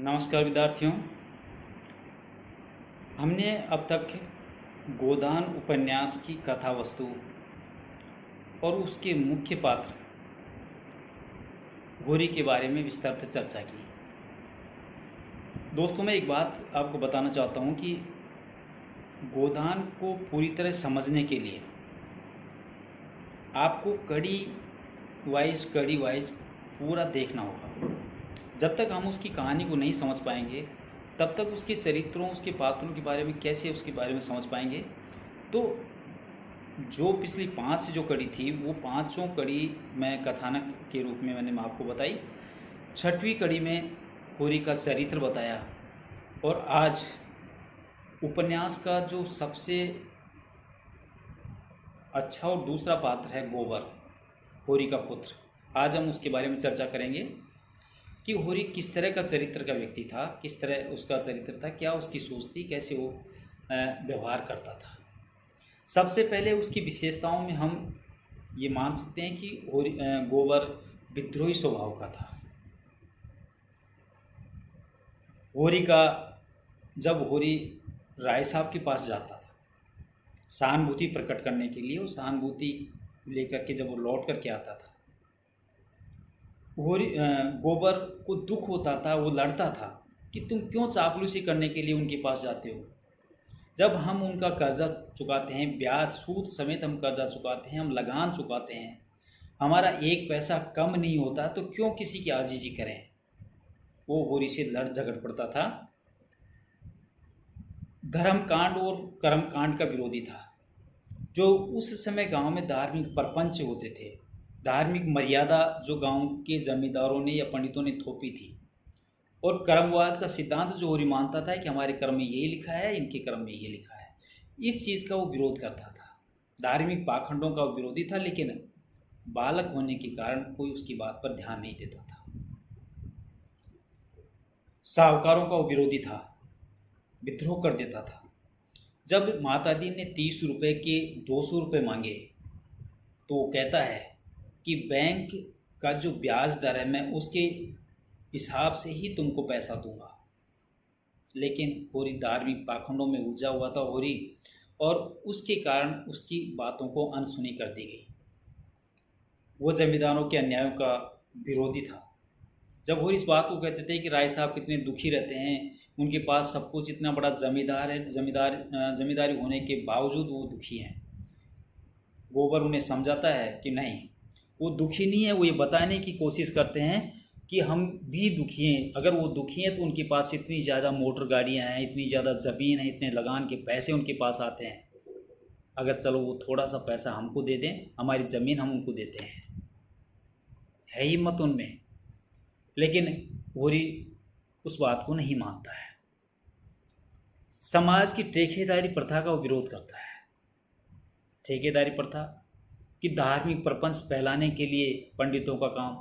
नमस्कार विद्यार्थियों। हमने अब तक गोदान उपन्यास की कथा वस्तु और उसके मुख्य पात्र घोरी के बारे में विस्तार से चर्चा की। दोस्तों, मैं एक बात आपको बताना चाहता हूँ कि गोदान को पूरी तरह समझने के लिए आपको कड़ी वाइज पूरा देखना होगा। जब तक हम उसकी कहानी को नहीं समझ पाएंगे तब तक उसके चरित्रों, उसके पात्रों के बारे में कैसे उसके बारे में समझ पाएंगे। तो जो पिछली 5 जो कड़ी थी वो पांचों कड़ी मैं कथानक के रूप में मैंने आपको बताई। 6वीं कड़ी में होरी का चरित्र बताया और आज उपन्यास का जो सबसे अच्छा और दूसरा पात्र है गोबर, होरी का पुत्र। आज हम उसके बारे में चर्चा करेंगे कि होरी किस तरह का चरित्र का व्यक्ति था, किस तरह उसका चरित्र था, क्या उसकी सोच थी, कैसे वो व्यवहार करता था। सबसे पहले उसकी विशेषताओं में हम ये मान सकते हैं कि गोबर विद्रोही स्वभाव का था। जब होरी राय साहब के पास जाता था सहानुभूति प्रकट करने के लिए, वो सहानुभूति लेकर के जब वो लौट करके आता था, गोबर को दुख होता था, वो लड़ता था कि तुम क्यों चापलूसी करने के लिए उनके पास जाते हो। जब हम उनका कर्जा चुकाते हैं, ब्याज सूद समेत हम कर्जा चुकाते हैं, हम लगान चुकाते हैं, हमारा एक पैसा कम नहीं होता, तो क्यों किसी की आजीजी करें। वो होरी से लड़ झगड़ पड़ता था। धर्म कांड और कर्म कांड का विरोधी था। जो उस समय गांव में धार्मिक प्रपंच होते थे, धार्मिक मर्यादा जो गांव के जमींदारों ने या पंडितों ने थोपी थी, और कर्मवाद का सिद्धांत जो होरी मानता था कि हमारे कर्म में यही लिखा है, इनके कर्म में ये लिखा है, इस चीज़ का वो विरोध करता था। धार्मिक पाखंडों का वो विरोधी था, लेकिन बालक होने के कारण कोई उसकी बात पर ध्यान नहीं देता था। साहूकारों का वो विरोधी था, विद्रोह कर देता था। जब माता दी ने 30 रुपये के 200 रुपये मांगे तो वो कहता है कि बैंक का जो ब्याज दर है मैं उसके हिसाब से ही तुमको पैसा दूंगा। लेकिन होरी धार्मिक पाखंडों में उलझा हुआ था होरी, और उसके कारण उसकी बातों को अनसुनी कर दी गई। वो जमींदारों के अन्यायों का विरोधी था। जब होरी इस बात को कहते थे कि राय साहब कितने दुखी रहते हैं, उनके पास सब कुछ इतना बड़ा जमींदार है, जमींदारी होने के बावजूद वो दुखी हैं, गोबर उन्हें समझाता है कि नहीं, वो दुखी नहीं है। वो ये बताने की कोशिश करते हैं कि हम भी दुखी हैं। अगर वो दुखी हैं तो उनके पास इतनी ज़्यादा मोटर गाड़ियाँ हैं, इतनी ज़्यादा ज़मीन है, इतने लगान के पैसे उनके पास आते हैं। अगर चलो वो थोड़ा सा पैसा हमको दे दें, हमारी ज़मीन हम उनको देते हैं, है हिम्मत उनमें। लेकिन होरी उस बात को नहीं मानता है। समाज की ठेकेदारी प्रथा का वो विरोध करता है। ठेकेदारी प्रथा कि धार्मिक प्रपंच फैलाने के लिए पंडितों का काम,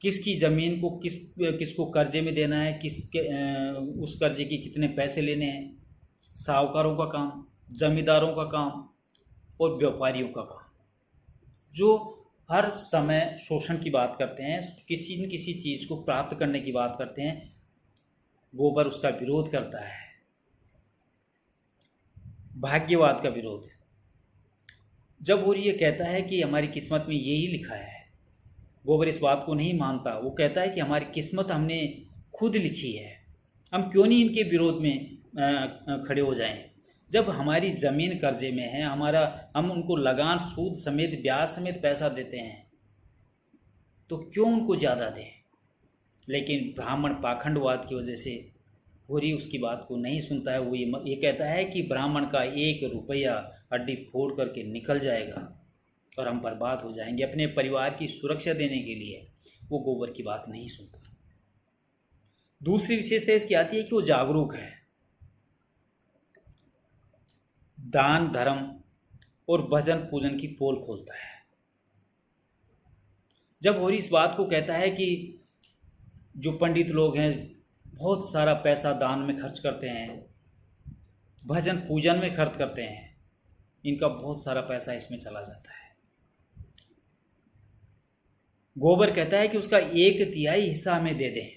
किसकी ज़मीन को किसको कर्जे में देना है, उस कर्जे के कितने पैसे लेने हैं, साहूकारों का काम, जमींदारों का काम और व्यापारियों का काम, जो हर समय शोषण की बात करते हैं, किसी न किसी चीज़ को प्राप्त करने की बात करते हैं। गोबर उसका विरोध करता है। भाग्यवाद का विरोध। जब होरी ये कहता है कि हमारी किस्मत में यही लिखा है, गोबर इस बात को नहीं मानता। वो कहता है कि हमारी किस्मत हमने खुद लिखी है, हम क्यों नहीं इनके विरोध में खड़े हो जाएं। जब हमारी ज़मीन कर्जे में है, हम उनको लगान सूद समेत ब्याज समेत पैसा देते हैं, तो क्यों उनको ज़्यादा दें। लेकिन ब्राह्मण पाखंडवाद की वजह से होरी उसकी बात को नहीं सुनता है। वो ये कहता है कि ब्राह्मण का 1 रुपया हड्डी फोड़ करके निकल जाएगा और हम बर्बाद हो जाएंगे। अपने परिवार की सुरक्षा देने के लिए वो गोबर की बात नहीं सुनता। दूसरी विशेषता इसकी आती है कि वो जागरूक है, दान धर्म और भजन पूजन की पोल खोलता है। जब होरी इस बात को कहता है कि जो पंडित लोग हैं बहुत सारा पैसा दान में खर्च करते हैं, भजन पूजन में खर्च करते हैं, इनका बहुत सारा पैसा इसमें चला जाता है। गोबर कहता है कि उसका 1/3 हिस्सा हमें दे दें।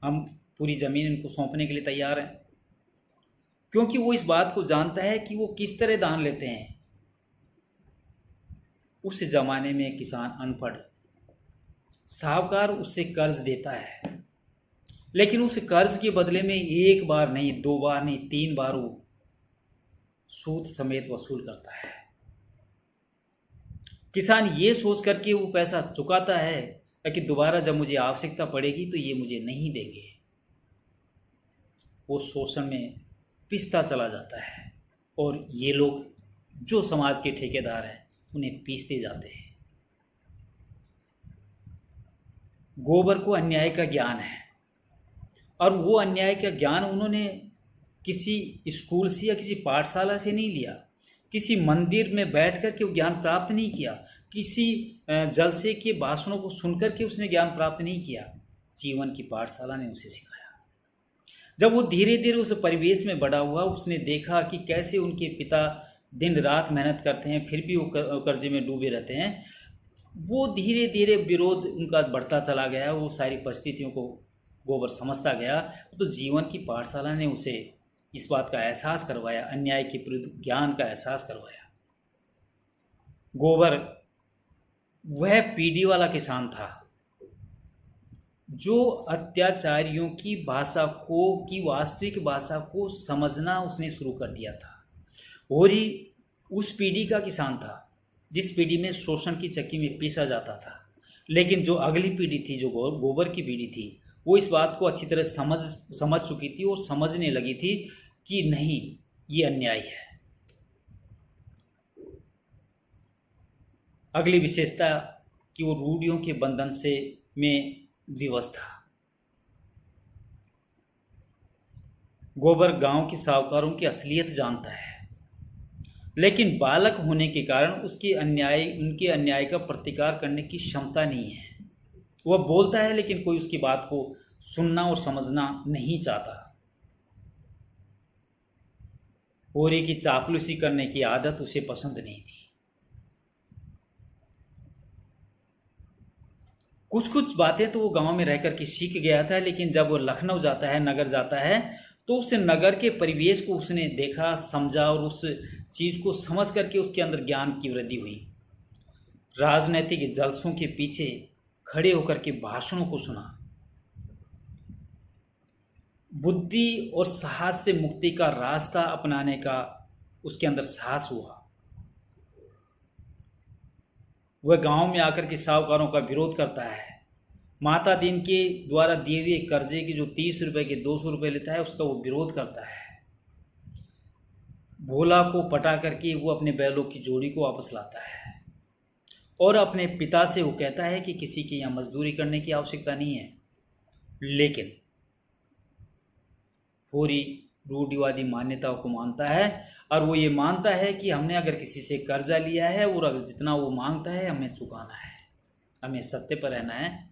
हम पूरी ज़मीन इनको सौंपने के लिए तैयार हैं, क्योंकि वो इस बात को जानता है कि वो किस तरह दान लेते हैं। उस ज़माने में किसान अनपढ़, साहूकार उससे कर्ज देता है, लेकिन उस कर्ज के बदले में एक बार नहीं, दो बार नहीं, 3 बार वो सूद समेत वसूल करता है। किसान ये सोच करके वो पैसा चुकाता है कि दोबारा जब मुझे आवश्यकता पड़ेगी तो ये मुझे नहीं देंगे। वो शोषण में पिसता चला जाता है और ये लोग जो समाज के ठेकेदार हैं उन्हें पीसते जाते हैं। गोबर को अन्याय का ज्ञान है, और वो अन्याय का ज्ञान उन्होंने किसी स्कूल से या किसी पाठशाला से नहीं लिया, किसी मंदिर में बैठ कर के वो ज्ञान प्राप्त नहीं किया, किसी जलसे के भाषणों को सुनकर के उसने ज्ञान प्राप्त नहीं किया। जीवन की पाठशाला ने उसे सिखाया। जब वो धीरे धीरे उस परिवेश में बड़ा हुआ, उसने देखा कि कैसे उनके पिता दिन रात मेहनत करते हैं फिर भी वो कर्जे में डूबे रहते हैं। वो धीरे धीरे विरोध उनका बढ़ता चला गया। वो सारी परिस्थितियों को गोबर समझता गया। तो जीवन की पाठशाला ने उसे इस बात का एहसास करवाया, अन्याय के विरुद्ध ज्ञान का एहसास करवाया। गोबर वह पीढ़ी वाला किसान था जो अत्याचारियों की भाषा को, की वास्तविक भाषा को समझना उसने शुरू कर दिया था। होरी उस पीढ़ी का किसान था जिस पीढ़ी में शोषण की चक्की में पीसा जाता था। लेकिन जो अगली पीढ़ी थी, जो गोबर की पीढ़ी थी, वो इस बात को अच्छी तरह समझ चुकी थी और समझने लगी थी कि नहीं, ये अन्याय है। अगली विशेषता कि वो रूढ़ियों के बंधन से में विवश था। गोबर गांव के साहूकारों की असलियत जानता है, लेकिन बालक होने के कारण उनके अन्याय का प्रतिकार करने की क्षमता नहीं है। वह बोलता है लेकिन कोई उसकी बात को सुनना और समझना नहीं चाहता। होरी की चापलूसी करने की आदत उसे पसंद नहीं थी। कुछ कुछ बातें तो वो गांव में रहकर के सीख गया था, लेकिन जब वो लखनऊ जाता है, नगर जाता है, तो उस नगर के परिवेश को उसने देखा, समझा और उस चीज को समझ करके उसके अंदर ज्ञान की वृद्धि हुई। राजनैतिक जलसों के पीछे खड़े होकर के भाषणों को सुना। बुद्धि और साहस से मुक्ति का रास्ता अपनाने का उसके अंदर साहस हुआ। वह गांव में आकर के साहूकारों का विरोध करता है। माता दीन के द्वारा दिए हुए कर्जे की जो 30 रुपए के 200 रुपए लेता है, उसका वो विरोध करता है। भोला को पटा करके वो अपने बैलों की जोड़ी को वापस लाता है और अपने पिता से वो कहता है कि किसी की यहाँ मजदूरी करने की आवश्यकता नहीं है। लेकिन होरी रूढ़िवादी मान्यताओं को मानता है और वो ये मानता है कि हमने अगर किसी से कर्जा लिया है और अगर जितना वो मांगता है हमें चुकाना है, हमें सत्य पर रहना है,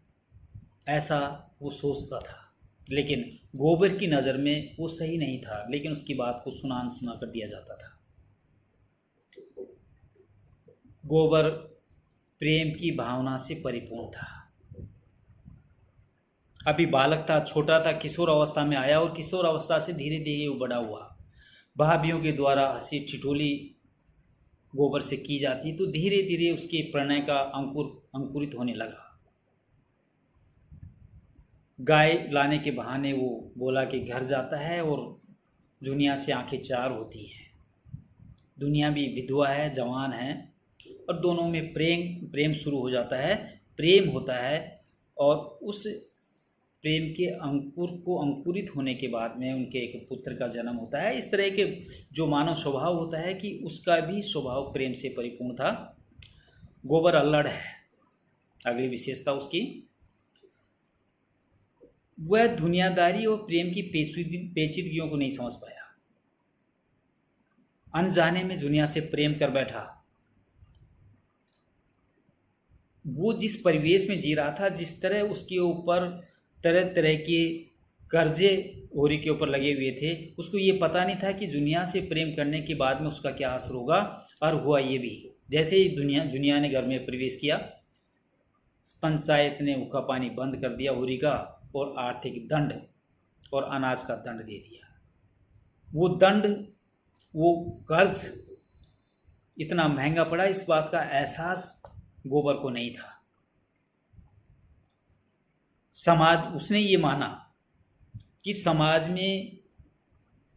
ऐसा वो सोचता था। लेकिन गोबर की नज़र में वो सही नहीं था, लेकिन उसकी बात को सुना कर दिया जाता था। गोबर प्रेम की भावना से परिपूर्ण था। अभी बालक था, छोटा था, किशोर अवस्था में आया और किशोर अवस्था से धीरे धीरे वो बड़ा हुआ। भाभीयों के द्वारा हंसी ठिठोली गोबर से की जाती, तो धीरे धीरे उसके प्रणय का अंकुरित होने लगा। गाय लाने के बहाने वो बोला के घर जाता है और दुनिया से आंखें चार होती हैं। दुनिया भी विधवा है, जवान है, और दोनों में प्रेम शुरू हो जाता है, प्रेम होता है। और उस प्रेम के अंकुर को अंकुरित होने के बाद में उनके एक पुत्र का जन्म होता है। इस तरह के जो मानव स्वभाव होता है कि उसका भी स्वभाव प्रेम से परिपूर्ण था। गोबर अल्लड़ है। अगली विशेषता उसकी, वह दुनियादारी और प्रेम की पेचीदगियों को नहीं समझ पाया। अनजाने में दुनिया से प्रेम कर बैठा। वो जिस परिवेश में जी रहा था, जिस तरह उसके ऊपर तरह तरह के कर्जे होरी के ऊपर लगे हुए थे, उसको ये पता नहीं था कि दुनिया से प्रेम करने के बाद में उसका क्या असर होगा। और हुआ ये भी, जैसे ही दुनिया ने घर में प्रवेश किया, पंचायत ने उखा पानी बंद कर दिया होरी का, और आर्थिक दंड और अनाज का दंड दे दिया। वो दंड, वो कर्ज इतना महंगा पड़ा, इस बात का एहसास गोबर को नहीं था। उसने ये माना कि समाज में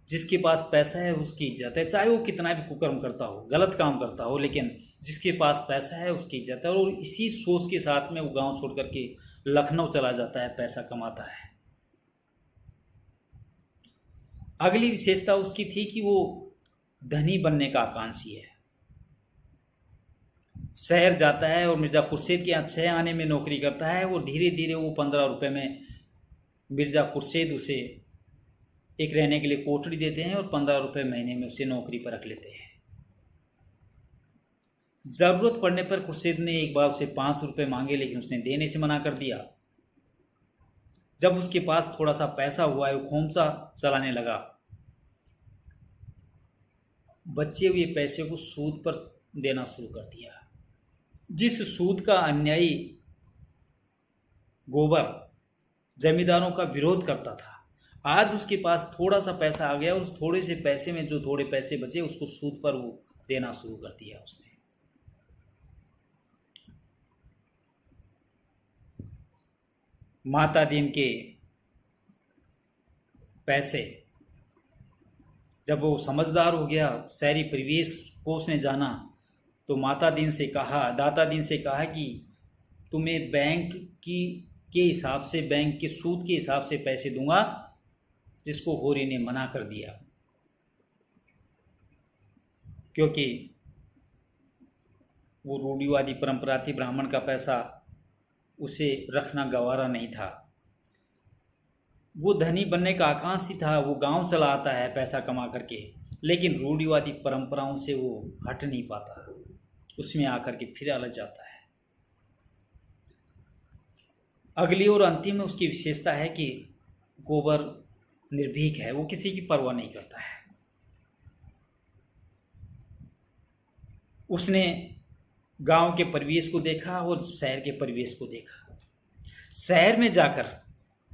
जिसके पास पैसा है उसकी इज्जत है, चाहे वो कितना भी कुकर्म करता हो, गलत काम करता हो, लेकिन जिसके पास पैसा है उसकी इज्जत है। और इसी सोच के साथ में वो गांव छोड़ करके लखनऊ चला जाता है, पैसा कमाता है। अगली विशेषता उसकी थी कि वो धनी बनने का आकांक्षी है। शहर जाता है और मिर्जा खुर्शीद के यहाँ 6 आने में नौकरी करता है। वो धीरे धीरे वो 15 रुपये में मिर्जा खुर्शीद उसे एक रहने के लिए कोठरी देते हैं और 15 रुपये महीने में उसे नौकरी पर रख लेते हैं। जरूरत पड़ने पर खुर्शीद ने एक बार उसे 5 रुपये मांगे, लेकिन उसने देने से मना कर दिया। जब उसके पास थोड़ा सा पैसा हुआ है, वो खोमचा चलाने लगा। बचे हुए पैसे को सूद पर देना शुरू कर दिया। जिस सूद का अन्यायी गोबर जमींदारों का विरोध करता था, आज उसके पास थोड़ा सा पैसा आ गया। उस थोड़े से पैसे में जो थोड़े पैसे बचे उसको सूद पर वो देना शुरू कर दिया उसने। माता दीन के पैसे, जब वो समझदार हो गया, शहरी परिवेश को उसने जाना, तो दाता दीन से कहा कि तुम्हें बैंक के हिसाब से, बैंक के सूद के हिसाब से पैसे दूंगा, जिसको होरी ने मना कर दिया, क्योंकि वो रूढ़िवादी परंपरा थी। ब्राह्मण का पैसा उसे रखना गवारा नहीं था। वो धनी बनने का आकांक्षी था, वो गांव चला आता है पैसा कमा करके, लेकिन रूढ़िवादी परंपराओं से वो हट नहीं पाता, उसमें आकर के फिर अलझ जाता है। अगली और अंतिम उसकी विशेषता है कि गोबर निर्भीक है, वो किसी की परवाह नहीं करता है। उसने गांव के परिवेश को देखा और शहर के परिवेश को देखा। शहर में जाकर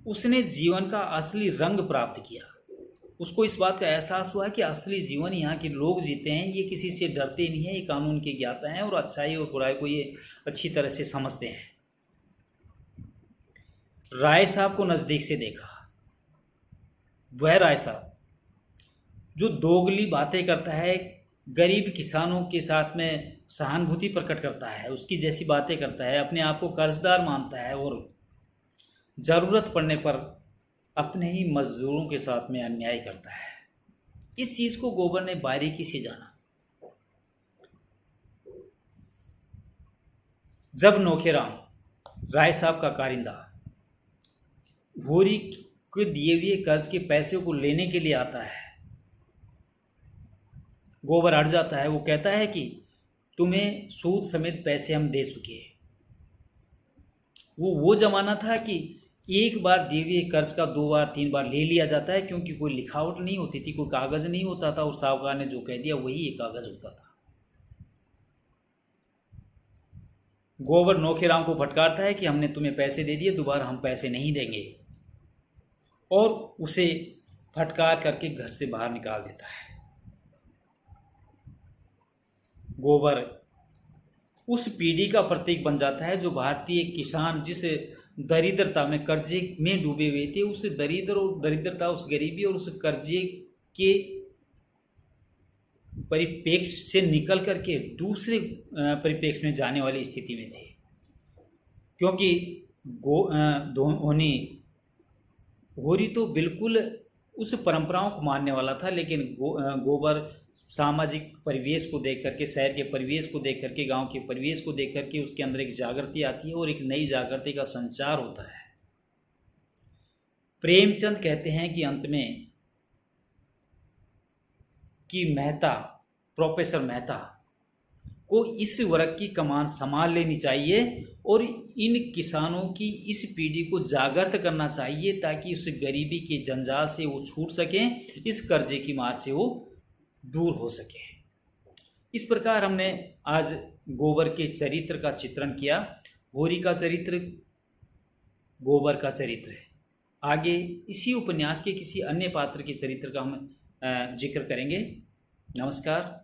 उसने जीवन का असली रंग प्राप्त किया। उसको इस बात का एहसास हुआ कि असली जीवन यहाँ के लोग जीते हैं, ये किसी से डरते नहीं है, ये कानून के ज्ञाता हैं और अच्छाई और बुराई को ये अच्छी तरह से समझते हैं। राय साहब को नजदीक से देखा। वह राय साहब जो दोगली बातें करता है, गरीब किसानों के साथ में सहानुभूति प्रकट करता है, उसकी जैसी बातें करता है, अपने आप को कर्जदार मानता है और जरूरत पड़ने पर अपने ही मजदूरों के साथ में अन्याय करता है। इस चीज को गोबर ने बारीकी से जाना। जब नौखेराम राय साहब का कारिंदा होरी के दिए हुए कर्ज के पैसे को लेने के लिए आता है, गोबर अड़ जाता है। वो कहता है कि तुम्हें सूद समेत पैसे हम दे चुके हैं। वो जमाना था कि एक बार दिए हुए कर्ज का 2 बार 3 बार ले लिया जाता है, क्योंकि कोई लिखावट नहीं होती थी, कोई कागज नहीं होता था, और साहूकार ने जो कह दिया वही एक कागज होता था। गोबर नौखेराम को फटकारता है कि हमने तुम्हें पैसे दे दिए, दोबारा हम पैसे नहीं देंगे, और उसे फटकार करके घर से बाहर निकाल देता है। गोबर उस पीढ़ी का प्रतीक बन जाता है जो भारतीय किसान जिस दरिद्रता में, कर्जे में डूबे हुए थे, उस दरिद्रता, उस गरीबी और उस कर्जे के परिप्रेक्ष्य से निकल करके दूसरे परिप्रेक्ष्य में जाने वाली स्थिति में थे। क्योंकि होरी तो बिल्कुल उस परंपराओं को मानने वाला था, लेकिन गोबर सामाजिक परिवेश को देख करके, शहर के परिवेश को देख करके, गांव के परिवेश को देख करके उसके अंदर एक जागृति आती है और एक नई जागृति का संचार होता है। प्रेमचंद कहते हैं कि अंत में कि प्रोफेसर मेहता को इस वर्ग की कमान संभाल लेनी चाहिए और इन किसानों की इस पीढ़ी को जागृत करना चाहिए, ताकि उस गरीबी के जंजाल से वो छूट सके, इस कर्जे की मार से वो दूर हो सके। इस प्रकार हमने आज गोबर के चरित्र का चित्रण किया। होरी का चरित्र गोबर का चरित्र है। आगे इसी उपन्यास के किसी अन्य पात्र के चरित्र का हम जिक्र करेंगे। नमस्कार।